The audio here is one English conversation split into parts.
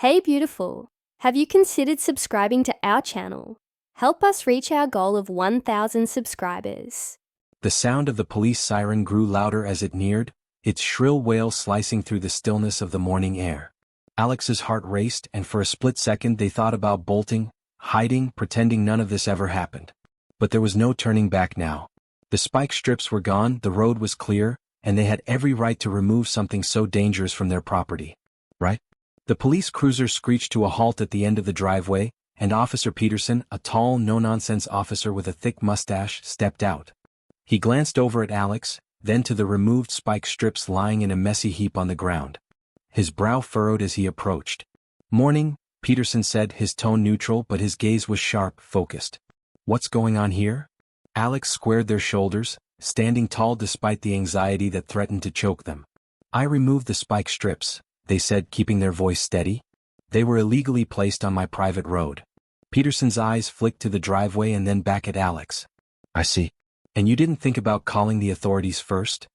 Hey beautiful, have you considered subscribing to our channel? Help us reach our goal of 1,000 subscribers. The sound of the police siren grew louder as it neared, its shrill wail slicing through the stillness of the morning air. Alex's heart raced, and for a split second they thought about bolting, hiding, pretending none of this ever happened. But there was no turning back now. The spike strips were gone, the road was clear, and they had every right to remove something so dangerous from their property. Right? The police cruiser screeched to a halt at the end of the driveway, and Officer Peterson, a tall, no-nonsense officer with a thick mustache, stepped out. He glanced over at Alex, then to the removed spike strips lying in a messy heap on the ground. His brow furrowed as he approached. "Morning," Peterson said, his tone neutral but his gaze was sharp, focused. "What's going on here?" Alex squared their shoulders, standing tall despite the anxiety that threatened to choke them. "I removed the spike strips," they said, keeping their voice steady. "They were illegally placed on my private road." Peterson's eyes flicked to the driveway and then back at Alex. "I see. And you didn't think about calling the authorities first?"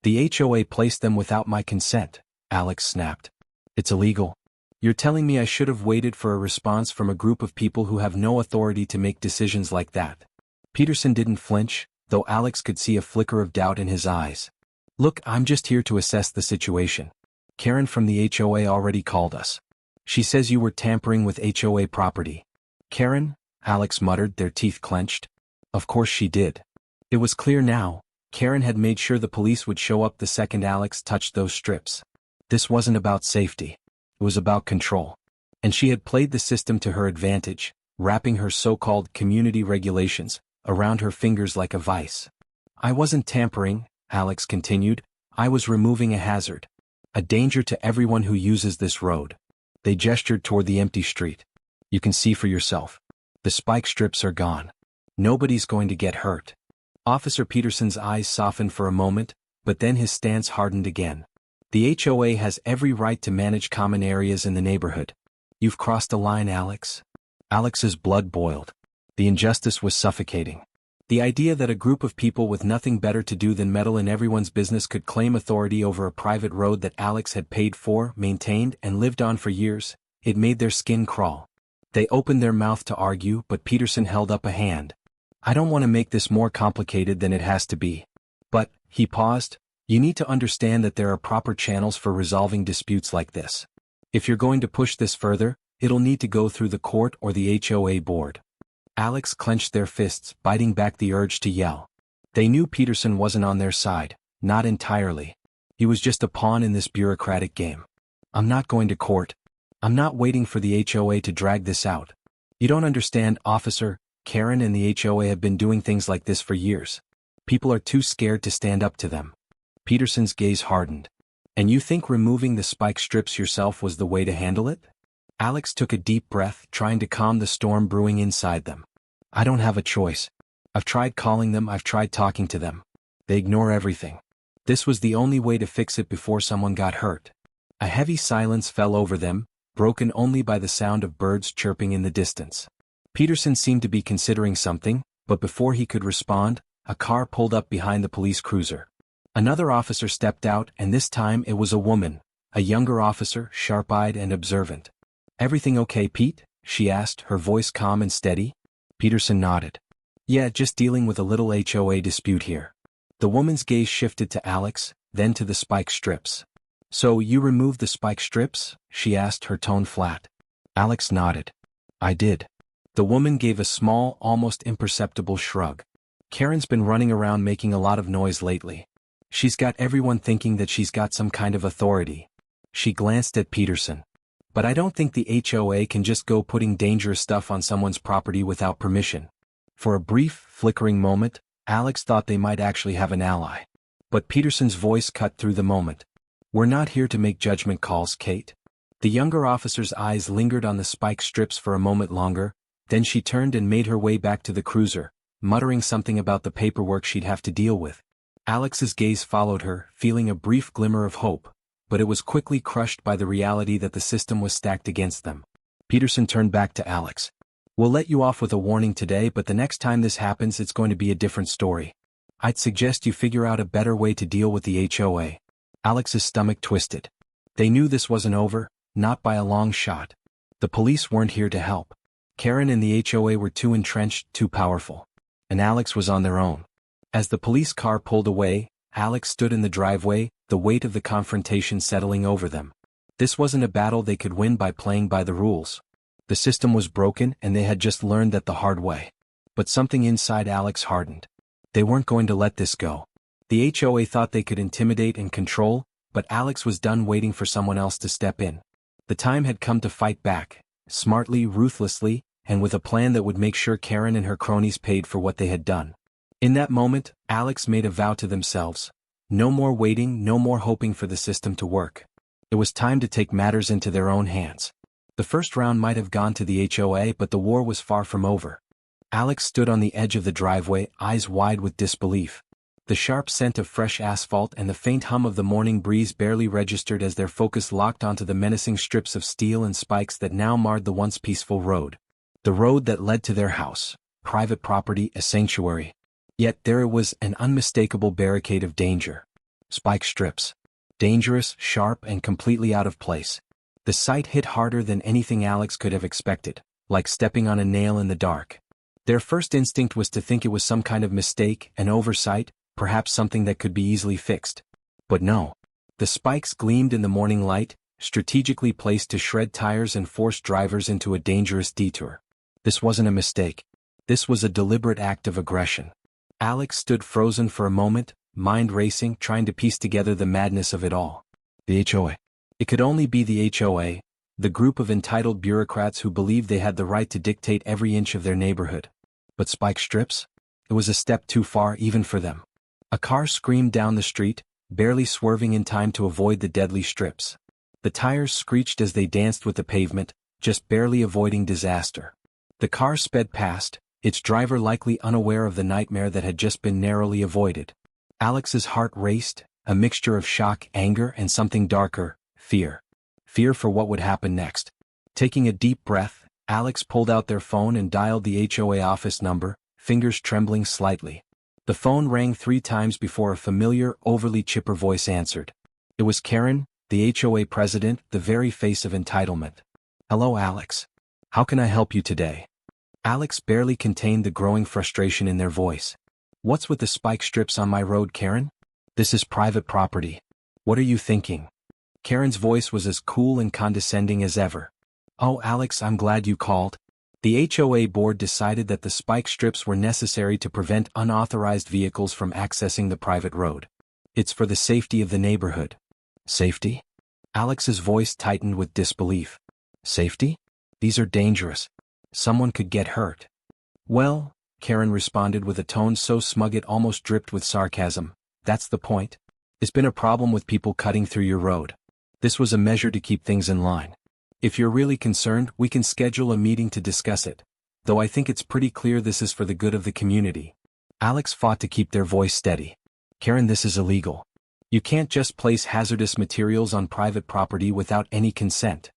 "The HOA placed them without my consent," Alex snapped. "It's illegal. You're telling me I should have waited for a response from a group of people who have no authority to make decisions like that?" Peterson didn't flinch, though Alex could see a flicker of doubt in his eyes. "Look, I'm just here to assess the situation. Karen from the HOA already called us. She says you were tampering with HOA property." "Karen?" Alex muttered, their teeth clenched. Of course she did. It was clear now. Karen had made sure the police would show up the second Alex touched those strips. This wasn't about safety. It was about control. And she had played the system to her advantage, wrapping her so-called community regulations around her fingers like a vice. "I wasn't tampering," Alex continued. "I was removing a hazard. A danger to everyone who uses this road." They gestured toward the empty street. "You can see for yourself. The spike strips are gone. Nobody's going to get hurt." Officer Peterson's eyes softened for a moment, but then his stance hardened again. "The HOA has every right to manage common areas in the neighborhood. You've crossed a line, Alex." Alex's blood boiled. The injustice was suffocating. The idea that a group of people with nothing better to do than meddle in everyone's business could claim authority over a private road that Alex had paid for, maintained, and lived on for years, it made their skin crawl. They opened their mouth to argue, but Peterson held up a hand. "I don't want to make this more complicated than it has to be. But," he paused, "you need to understand that there are proper channels for resolving disputes like this. If you're going to push this further, it'll need to go through the court or the HOA board." Alex clenched their fists, biting back the urge to yell. They knew Peterson wasn't on their side, not entirely. He was just a pawn in this bureaucratic game. "I'm not going to court. I'm not waiting for the HOA to drag this out. You don't understand, officer. Karen and the HOA have been doing things like this for years. People are too scared to stand up to them." Peterson's gaze hardened. "And you think removing the spike strips yourself was the way to handle it?" Alex took a deep breath, trying to calm the storm brewing inside them. "I don't have a choice. I've tried calling them, I've tried talking to them. They ignore everything. This was the only way to fix it before someone got hurt." A heavy silence fell over them, broken only by the sound of birds chirping in the distance. Peterson seemed to be considering something, but before he could respond, a car pulled up behind the police cruiser. Another officer stepped out, and this time it was a woman, a younger officer, sharp-eyed and observant. "Everything okay, Pete?" she asked, her voice calm and steady. Peterson nodded. "Yeah, just dealing with a little HOA dispute here." The woman's gaze shifted to Alex, then to the spike strips. "So you removed the spike strips?" she asked, her tone flat. Alex nodded. "I did." The woman gave a small, almost imperceptible shrug. "Karen's been running around making a lot of noise lately. She's got everyone thinking that she's got some kind of authority." She glanced at Peterson. "But I don't think the HOA can just go putting dangerous stuff on someone's property without permission." For a brief, flickering moment, Alex thought they might actually have an ally. But Peterson's voice cut through the moment. "We're not here to make judgment calls, Kate." The younger officer's eyes lingered on the spike strips for a moment longer, then she turned and made her way back to the cruiser, muttering something about the paperwork she'd have to deal with. Alex's gaze followed her, feeling a brief glimmer of hope, but it was quickly crushed by the reality that the system was stacked against them. Peterson turned back to Alex. "We'll let you off with a warning today, but the next time this happens it's going to be a different story. I'd suggest you figure out a better way to deal with the HOA." Alex's stomach twisted. They knew this wasn't over, not by a long shot. The police weren't here to help. Karen and the HOA were too entrenched, too powerful. And Alex was on their own. As the police car pulled away, Alex stood in the driveway, the weight of the confrontation settling over them. This wasn't a battle they could win by playing by the rules. The system was broken and they had just learned that the hard way. But something inside Alex hardened. They weren't going to let this go. The HOA thought they could intimidate and control, but Alex was done waiting for someone else to step in. The time had come to fight back, smartly, ruthlessly, and with a plan that would make sure Karen and her cronies paid for what they had done. In that moment, Alex made a vow to themselves. No more waiting, no more hoping for the system to work. It was time to take matters into their own hands. The first round might have gone to the HOA, but the war was far from over. Alex stood on the edge of the driveway, eyes wide with disbelief. The sharp scent of fresh asphalt and the faint hum of the morning breeze barely registered as their focus locked onto the menacing strips of steel and spikes that now marred the once peaceful road. The road that led to their house, private property, a sanctuary. Yet there it was, an unmistakable barricade of danger. Spike strips. Dangerous, sharp, and completely out of place. The sight hit harder than anything Alex could have expected, like stepping on a nail in the dark. Their first instinct was to think it was some kind of mistake, an oversight, perhaps something that could be easily fixed. But no. The spikes gleamed in the morning light, strategically placed to shred tires and force drivers into a dangerous detour. This wasn't a mistake. This was a deliberate act of aggression. Alex stood frozen for a moment, mind racing, trying to piece together the madness of it all. The HOA. It could only be the HOA, the group of entitled bureaucrats who believed they had the right to dictate every inch of their neighborhood. But spike strips? It was a step too far even for them. A car screamed down the street, barely swerving in time to avoid the deadly strips. The tires screeched as they danced with the pavement, just barely avoiding disaster. The car sped past, its driver likely unaware of the nightmare that had just been narrowly avoided. Alex's heart raced, a mixture of shock, anger, and something darker, fear. Fear for what would happen next. Taking a deep breath, Alex pulled out their phone and dialed the HOA office number, fingers trembling slightly. The phone rang 3 times before a familiar, overly chipper voice answered. It was Karen, the HOA president, the very face of entitlement. "Hello, Alex. How can I help you today?" Alex barely contained the growing frustration in their voice. "What's with the spike strips on my road, Karen? This is private property. What are you thinking?" Karen's voice was as cool and condescending as ever. "Oh, Alex, I'm glad you called. The HOA board decided that the spike strips were necessary to prevent unauthorized vehicles from accessing the private road. It's for the safety of the neighborhood." "Safety?" Alex's voice tightened with disbelief. "Safety? These are dangerous. Someone could get hurt." "Well," Karen responded with a tone so smug it almost dripped with sarcasm, "that's the point. It's been a problem with people cutting through your road. This was a measure to keep things in line. If you're really concerned, we can schedule a meeting to discuss it, though I think it's pretty clear this is for the good of the community." Alex fought to keep their voice steady. "Karen, this is illegal. You can't just place hazardous materials on private property without any consent."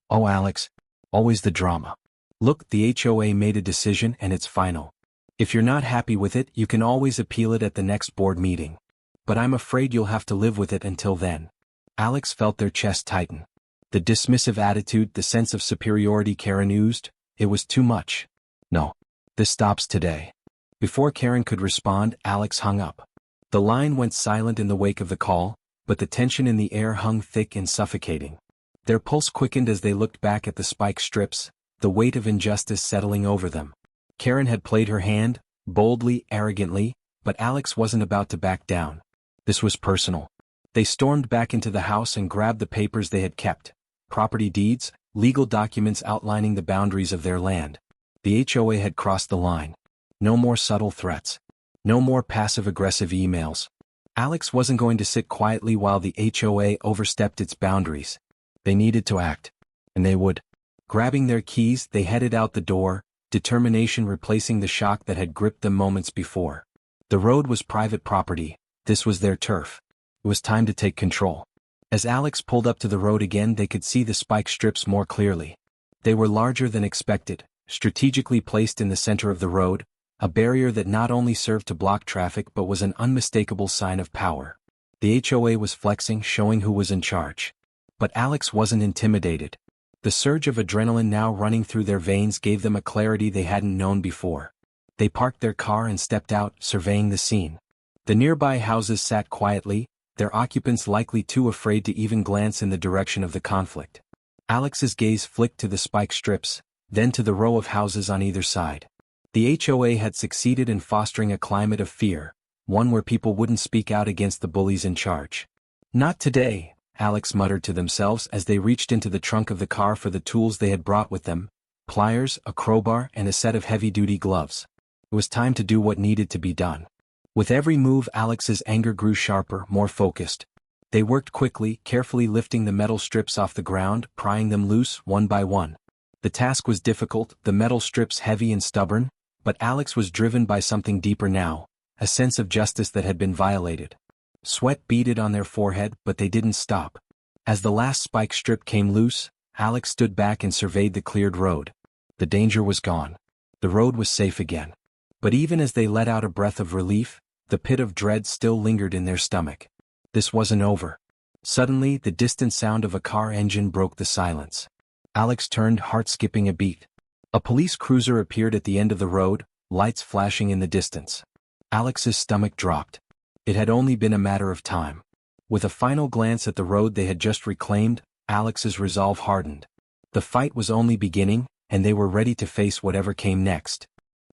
"Oh, Alex, always the drama. Look, the HOA made a decision and it's final. If you're not happy with it, you can always appeal it at the next board meeting. But I'm afraid you'll have to live with it until then." Alex felt their chest tighten. The dismissive attitude, the sense of superiority Karen oozed, it was too much. "No. This stops today." Before Karen could respond, Alex hung up. The line went silent in the wake of the call, but the tension in the air hung thick and suffocating. Their pulse quickened as they looked back at the spike strips, the weight of injustice settling over them. Karen had played her hand, boldly, arrogantly, but Alex wasn't about to back down. This was personal. They stormed back into the house and grabbed the papers they had kept. Property deeds, legal documents outlining the boundaries of their land. The HOA had crossed the line. No more subtle threats. No more passive-aggressive emails. Alex wasn't going to sit quietly while the HOA overstepped its boundaries. They needed to act. And they would. Grabbing their keys, they headed out the door, determination replacing the shock that had gripped them moments before. The road was private property. This was their turf. It was time to take control. As Alex pulled up to the road again, they could see the spike strips more clearly. They were larger than expected, strategically placed in the center of the road, a barrier that not only served to block traffic but was an unmistakable sign of power. The HOA was flexing, showing who was in charge. But Alex wasn't intimidated. The surge of adrenaline now running through their veins gave them a clarity they hadn't known before. They parked their car and stepped out, surveying the scene. The nearby houses sat quietly, their occupants likely too afraid to even glance in the direction of the conflict. Alex's gaze flicked to the spike strips, then to the row of houses on either side. The HOA had succeeded in fostering a climate of fear, one where people wouldn't speak out against the bullies in charge. "Not today," Alex muttered to themselves as they reached into the trunk of the car for the tools they had brought with them: pliers, a crowbar, and a set of heavy-duty gloves. It was time to do what needed to be done. With every move, Alex's anger grew sharper, more focused. They worked quickly, carefully lifting the metal strips off the ground, prying them loose, one by one. The task was difficult, the metal strips heavy and stubborn, but Alex was driven by something deeper now, a sense of justice that had been violated. Sweat beaded on their forehead, but they didn't stop. As the last spike strip came loose, Alex stood back and surveyed the cleared road. The danger was gone. The road was safe again. But even as they let out a breath of relief, the pit of dread still lingered in their stomach. This wasn't over. Suddenly, the distant sound of a car engine broke the silence. Alex turned, heart skipping a beat. A police cruiser appeared at the end of the road, lights flashing in the distance. Alex's stomach dropped. It had only been a matter of time. With a final glance at the road they had just reclaimed, Alex's resolve hardened. The fight was only beginning, and they were ready to face whatever came next.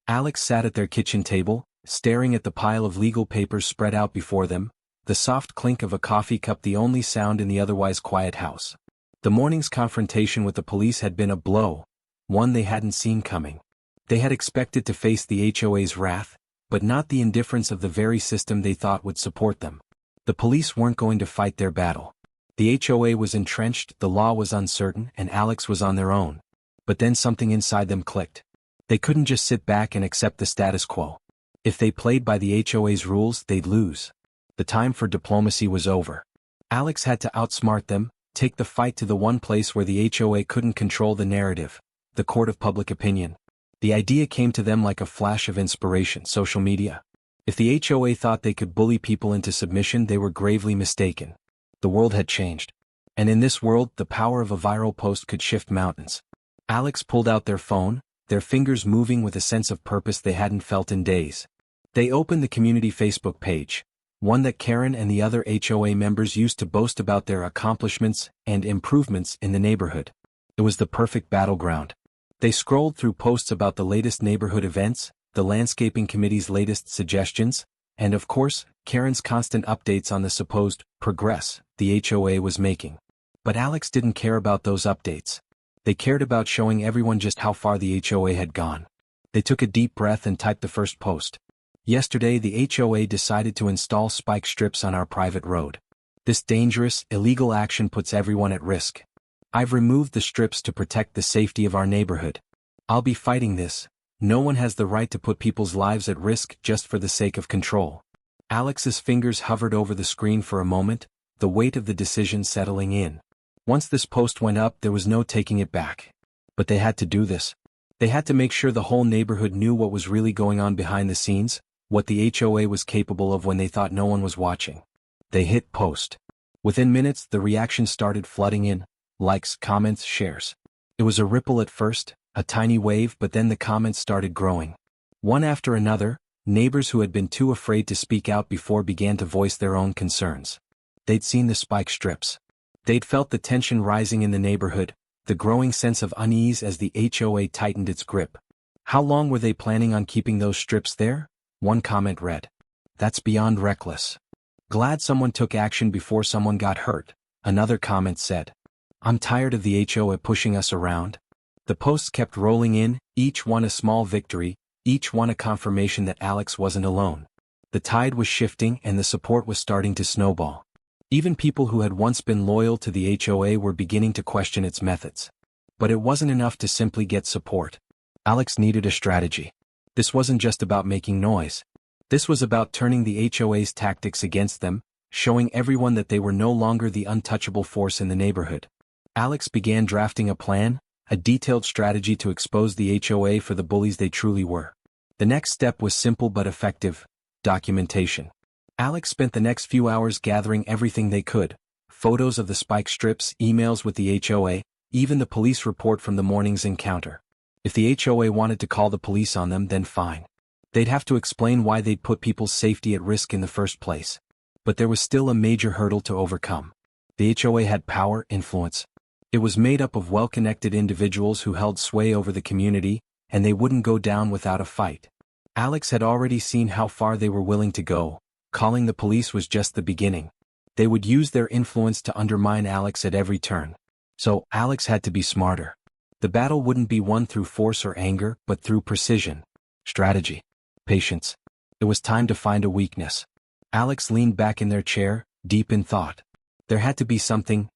Alex sat at their kitchen table, staring at the pile of legal papers spread out before them, the soft clink of a coffee cup the only sound in the otherwise quiet house. The morning's confrontation with the police had been a blow, one they hadn't seen coming. They had expected to face the HOA's wrath, but not the indifference of the very system they thought would support them. The police weren't going to fight their battle. The HOA was entrenched, the law was uncertain, and Alex was on their own. But then something inside them clicked. They couldn't just sit back and accept the status quo. If they played by the HOA's rules, they'd lose. The time for diplomacy was over. Alex had to outsmart them, take the fight to the one place where the HOA couldn't control the narrative, the court of public opinion. The idea came to them like a flash of inspiration: social media. If the HOA thought they could bully people into submission, they were gravely mistaken. The world had changed. And in this world, the power of a viral post could shift mountains. Alex pulled out their phone, their fingers moving with a sense of purpose they hadn't felt in days. They opened the community Facebook page, one that Karen and the other HOA members used to boast about their accomplishments and improvements in the neighborhood. It was the perfect battleground. They scrolled through posts about the latest neighborhood events, the landscaping committee's latest suggestions, and of course, Karen's constant updates on the supposed progress the HOA was making. But Alex didn't care about those updates. They cared about showing everyone just how far the HOA had gone. They took a deep breath and typed the first post. "Yesterday the HOA decided to install spike strips on our private road. This dangerous, illegal action puts everyone at risk. I've removed the strips to protect the safety of our neighborhood. I'll be fighting this. No one has the right to put people's lives at risk just for the sake of control." Alex's fingers hovered over the screen for a moment, the weight of the decision settling in. Once this post went up, there was no taking it back. But they had to do this. They had to make sure the whole neighborhood knew what was really going on behind the scenes, what the HOA was capable of when they thought no one was watching. They hit post. Within minutes, the reactions started flooding in: likes, comments, shares. It was a ripple at first, a tiny wave, but then the comments started growing. One after another, neighbors who had been too afraid to speak out before began to voice their own concerns. They'd seen the spike strips. They'd felt the tension rising in the neighborhood, the growing sense of unease as the HOA tightened its grip. How long were they planning on keeping those strips there? One comment read, "That's beyond reckless. Glad someone took action before someone got hurt." Another comment said, "I'm tired of the HOA pushing us around." The posts kept rolling in, each one a small victory, each one a confirmation that Alex wasn't alone. The tide was shifting and the support was starting to snowball. Even people who had once been loyal to the HOA were beginning to question its methods. But it wasn't enough to simply get support. Alex needed a strategy. This wasn't just about making noise. This was about turning the HOA's tactics against them, showing everyone that they were no longer the untouchable force in the neighborhood. Alex began drafting a plan, a detailed strategy to expose the HOA for the bullies they truly were. The next step was simple but effective: documentation. Alex spent the next few hours gathering everything they could: Photos of the spike strips, emails with the HOA, even the police report from the morning's encounter. If the HOA wanted to call the police on them, then fine. They'd have to explain why they'd put people's safety at risk in the first place. But there was still a major hurdle to overcome. The HOA had power, influence. It was made up of well-connected individuals who held sway over the community, and they wouldn't go down without a fight. Alex had already seen how far they were willing to go. Calling the police was just the beginning. They would use their influence to undermine Alex at every turn. So, Alex had to be smarter. The battle wouldn't be won through force or anger, but through precision, strategy, patience. It was time to find a weakness. Alex leaned back in their chair, deep in thought. There had to be something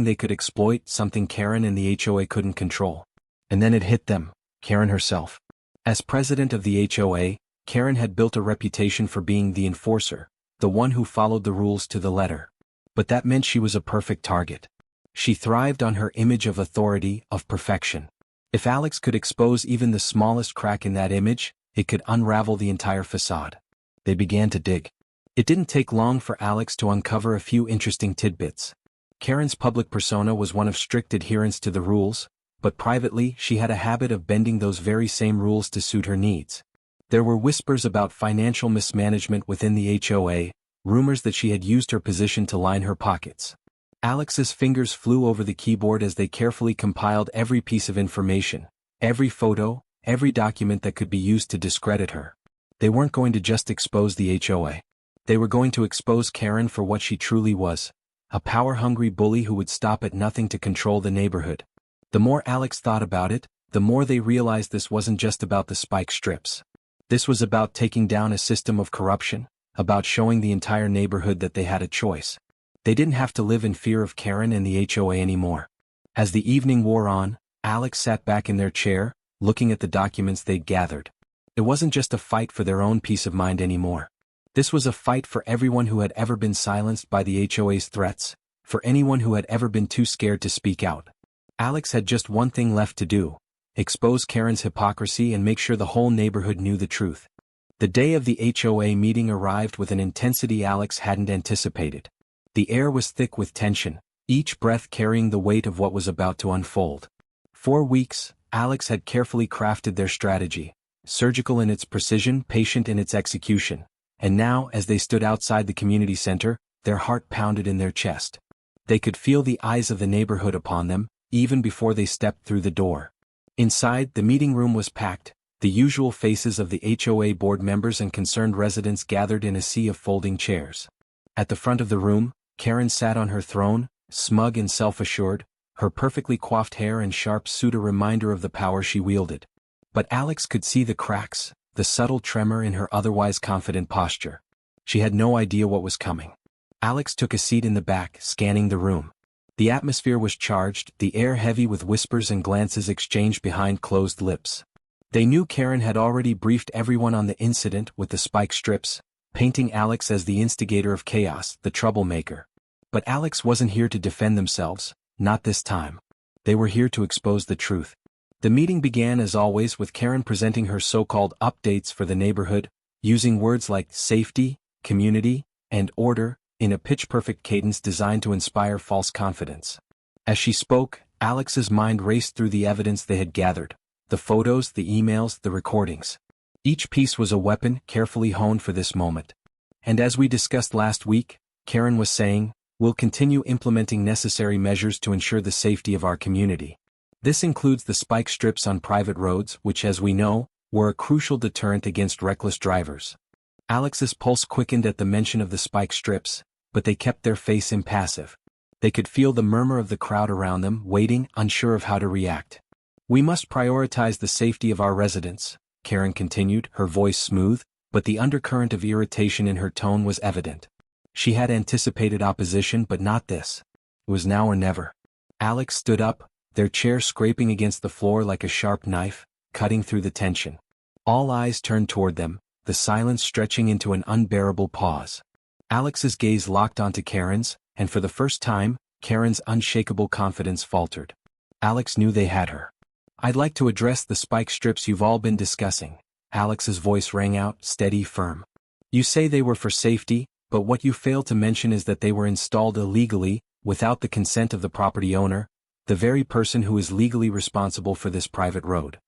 they could exploit, something Karen and the HOA couldn't control. And then it hit them, Karen herself. As president of the HOA, Karen had built a reputation for being the enforcer, the one who followed the rules to the letter. But that meant she was a perfect target. She thrived on her image of authority, of perfection. If Alex could expose even the smallest crack in that image, it could unravel the entire facade. They began to dig. It didn't take long for Alex to uncover a few interesting tidbits. Karen's public persona was one of strict adherence to the rules, but privately she had a habit of bending those very same rules to suit her needs. There were whispers about financial mismanagement within the HOA, rumors that she had used her position to line her pockets. Alex's fingers flew over the keyboard as they carefully compiled every piece of information, every photo, every document that could be used to discredit her. They weren't going to just expose the HOA. They were going to expose Karen for what she truly was, a power-hungry bully who would stop at nothing to control the neighborhood. The more Alex thought about it, the more they realized this wasn't just about the spike strips. This was about taking down a system of corruption, about showing the entire neighborhood that they had a choice. They didn't have to live in fear of Karen and the HOA anymore. As the evening wore on, Alex sat back in their chair, looking at the documents they'd gathered. It wasn't just a fight for their own peace of mind anymore. This was a fight for everyone who had ever been silenced by the HOA's threats, for anyone who had ever been too scared to speak out. Alex had just one thing left to do: expose Karen's hypocrisy and make sure the whole neighborhood knew the truth. The day of the HOA meeting arrived with an intensity Alex hadn't anticipated. The air was thick with tension, each breath carrying the weight of what was about to unfold. For weeks, Alex had carefully crafted their strategy, surgical in its precision, patient in its execution. And now, as they stood outside the community center, their heart pounded in their chest. They could feel the eyes of the neighborhood upon them, even before they stepped through the door. Inside, the meeting room was packed, the usual faces of the HOA board members and concerned residents gathered in a sea of folding chairs. At the front of the room, Karen sat on her throne, smug and self-assured, her perfectly coiffed hair and sharp suit a reminder of the power she wielded. But Alex could see the cracks, the subtle tremor in her otherwise confident posture. She had no idea what was coming. Alex took a seat in the back, scanning the room. The atmosphere was charged, the air heavy with whispers and glances exchanged behind closed lips. They knew Karen had already briefed everyone on the incident with the spike strips, painting Alex as the instigator of chaos, the troublemaker. But Alex wasn't here to defend themselves, not this time. They were here to expose the truth. The meeting began as always with Karen presenting her so-called updates for the neighborhood, using words like safety, community, and order, in a pitch-perfect cadence designed to inspire false confidence. As she spoke, Alex's mind raced through the evidence they had gathered, the photos, the emails, the recordings. Each piece was a weapon, carefully honed for this moment. And as we discussed last week, Karen was saying, "We'll continue implementing necessary measures to ensure the safety of our community. This includes the spike strips on private roads, which, as we know, were a crucial deterrent against reckless drivers." Alex's pulse quickened at the mention of the spike strips, but they kept their face impassive. They could feel the murmur of the crowd around them, waiting, unsure of how to react. "We must prioritize the safety of our residents," Karen continued, her voice smooth, but the undercurrent of irritation in her tone was evident. She had anticipated opposition, but not this. It was now or never. Alex stood up, their chair scraping against the floor like a sharp knife, cutting through the tension. All eyes turned toward them, the silence stretching into an unbearable pause. Alex's gaze locked onto Karen's, and for the first time, Karen's unshakable confidence faltered. Alex knew they had her. "I'd like to address the spike strips you've all been discussing." Alex's voice rang out, steady, firm. "You say they were for safety, but what you fail to mention is that they were installed illegally, without the consent of the property owner, the very person who is legally responsible for this private road.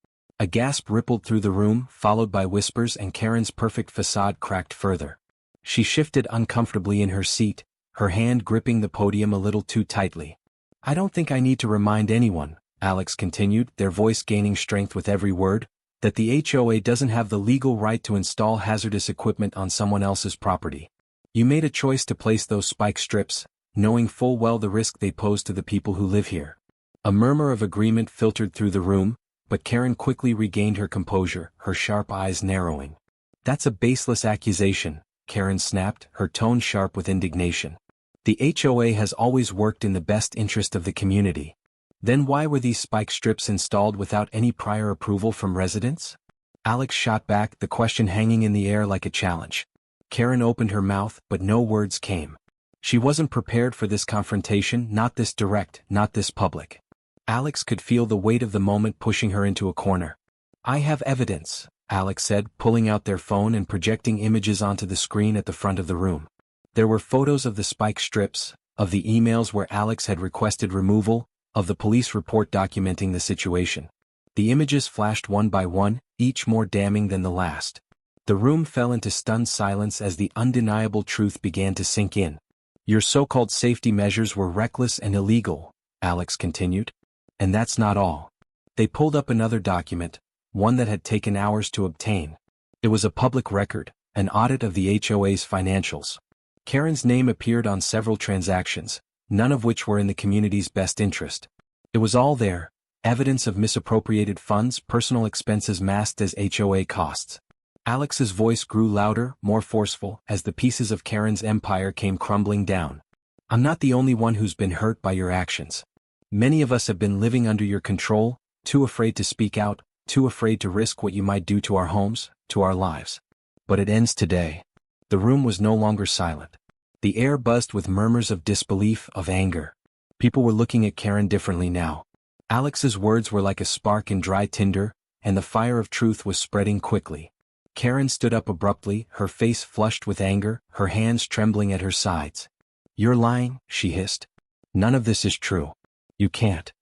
A gasp rippled through the room, followed by whispers, and Karen's perfect facade cracked further. She shifted uncomfortably in her seat, her hand gripping the podium a little too tightly. "I don't think I need to remind anyone," Alex continued, their voice gaining strength with every word, "that the HOA doesn't have the legal right to install hazardous equipment on someone else's property. You made a choice to place those spike strips, knowing full well the risk they pose to the people who live here." A murmur of agreement filtered through the room, but Karen quickly regained her composure, her sharp eyes narrowing. "That's a baseless accusation," Karen snapped, her tone sharp with indignation. "The HOA has always worked in the best interest of the community. Then why were these spike strips installed without any prior approval from residents?" Alex shot back, the question hanging in the air like a challenge. Karen opened her mouth, but no words came. She wasn't prepared for this confrontation, not this direct, not this public. Alex could feel the weight of the moment pushing her into a corner. "I have evidence," Alex said, pulling out their phone and projecting images onto the screen at the front of the room. There were photos of the spike strips, of the emails where Alex had requested removal, of the police report documenting the situation. The images flashed one by one, each more damning than the last. The room fell into stunned silence as the undeniable truth began to sink in. "Your so-called safety measures were reckless and illegal," Alex continued. "And that's not all." They pulled up another document, one that had taken hours to obtain. It was a public record, an audit of the HOA's financials. Karen's name appeared on several transactions, none of which were in the community's best interest. It was all there, evidence of misappropriated funds, personal expenses masked as HOA costs. Alex's voice grew louder, more forceful, as the pieces of Karen's empire came crumbling down. "I'm not the only one who's been hurt by your actions. Many of us have been living under your control, too afraid to speak out, too afraid to risk what you might do to our homes, to our lives. But it ends today." The room was no longer silent. The air buzzed with murmurs of disbelief, of anger. People were looking at Karen differently now. Alex's words were like a spark in dry tinder, and the fire of truth was spreading quickly. Karen stood up abruptly, her face flushed with anger, her hands trembling at her sides. "You're lying," she hissed. "None of this is true. You can't."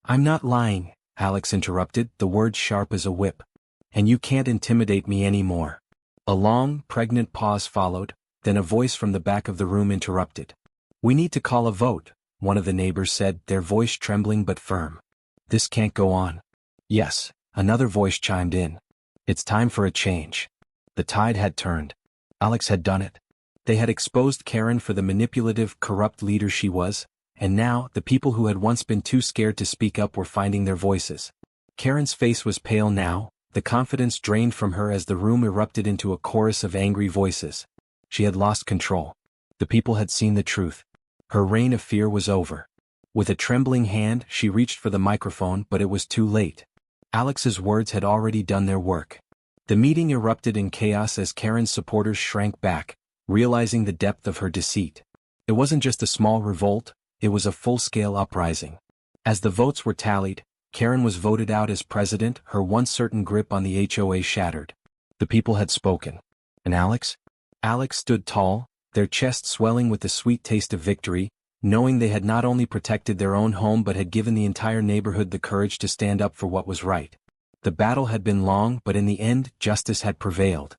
"I'm not lying," Alex interrupted, the words sharp as a whip. "And you can't intimidate me anymore." A long, pregnant pause followed, then a voice from the back of the room interrupted. "We need to call a vote," one of the neighbors said, their voice trembling but firm. "This can't go on." "Yes," another voice chimed in. "It's time for a change." The tide had turned. Alex had done it. They had exposed Karen for the manipulative, corrupt leader she was, and now, the people who had once been too scared to speak up were finding their voices. Karen's face was pale now, the confidence drained from her as the room erupted into a chorus of angry voices. She had lost control. The people had seen the truth. Her reign of fear was over. With a trembling hand, she reached for the microphone, but it was too late. Alex's words had already done their work. The meeting erupted in chaos as Karen's supporters shrank back, realizing the depth of her deceit. It wasn't just a small revolt, it was a full-scale uprising. As the votes were tallied, Karen was voted out as president, her once certain grip on the HOA shattered. The people had spoken. And Alex? Alex stood tall, their chests swelling with the sweet taste of victory, knowing they had not only protected their own home but had given the entire neighborhood the courage to stand up for what was right. The battle had been long, but in the end, justice had prevailed.